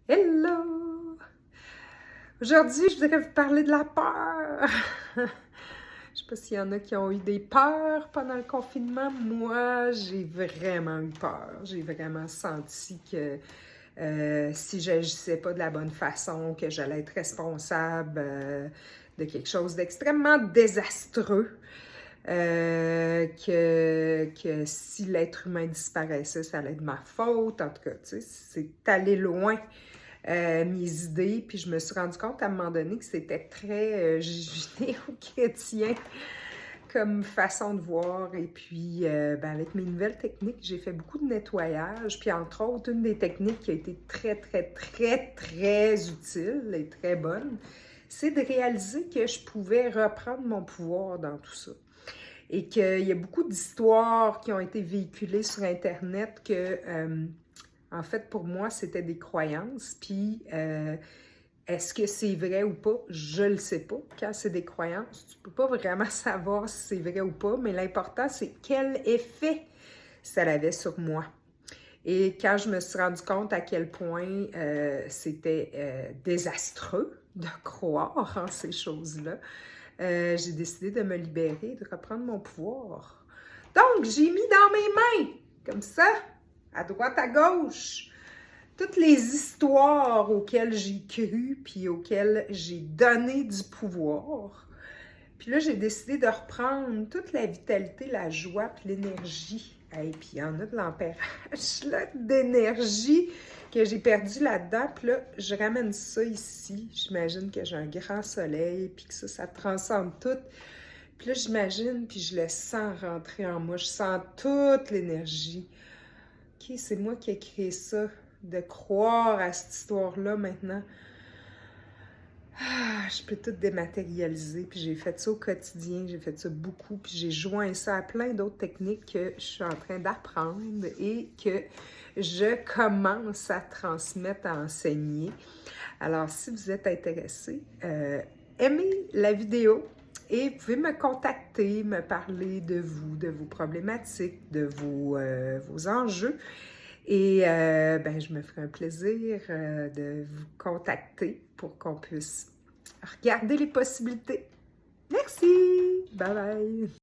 Hello! Aujourd'hui, je voudrais vous parler de la peur. Je sais pas s'il y en a qui ont eu des peurs pendant le confinement. Moi, j'ai vraiment eu peur. J'ai vraiment senti que si j'agissais pas de la bonne façon, que j'allais être responsable de quelque chose d'extrêmement désastreux. Que si l'être humain disparaissait, ça allait être de ma faute. En tout cas, tu sais, c'est allé loin. Mes idées, puis je me suis rendu compte à un moment donné que c'était très judéo-chrétien comme façon de voir. Et puis, avec mes nouvelles techniques, j'ai fait beaucoup de nettoyage. Puis, entre autres, une des techniques qui a été très, très, très, très utile et très bonne, c'est de réaliser que je pouvais reprendre mon pouvoir dans tout ça. Et qu'il y a beaucoup d'histoires qui ont été véhiculées sur Internet que... en fait, pour moi, c'était des croyances. Puis, est-ce que c'est vrai ou pas? Je le sais pas. Quand c'est des croyances, tu peux pas vraiment savoir si c'est vrai ou pas, mais l'important, c'est quel effet ça avait sur moi. Et quand je me suis rendu compte à quel point c'était désastreux de croire en ces choses-là, j'ai décidé de me libérer, de reprendre mon pouvoir. Donc, j'ai mis dans mes mains, comme ça, à droite, à gauche, toutes les histoires auxquelles j'ai cru, puis auxquelles j'ai donné du pouvoir. Puis là, j'ai décidé de reprendre toute la vitalité, la joie, puis l'énergie. Et puis il y en a de l'ampérage, là, d'énergie que j'ai perdu là-dedans. Puis là, je ramène ça ici. J'imagine que j'ai un grand soleil, puis que ça transcende tout. Puis là, j'imagine, puis je le sens rentrer en moi. Je sens toute l'énergie. OK, c'est moi qui ai créé ça, de croire à cette histoire-là maintenant. Je peux tout dématérialiser, puis j'ai fait ça au quotidien, j'ai fait ça beaucoup, puis j'ai joint ça à plein d'autres techniques que je suis en train d'apprendre et que je commence à transmettre, à enseigner. Alors, si vous êtes intéressé, aimez la vidéo et vous pouvez me contacter, me parler de vous, de vos problématiques, de vos enjeux. Et je me ferai un plaisir de vous contacter pour qu'on puisse regarder les possibilités. Merci! Bye bye!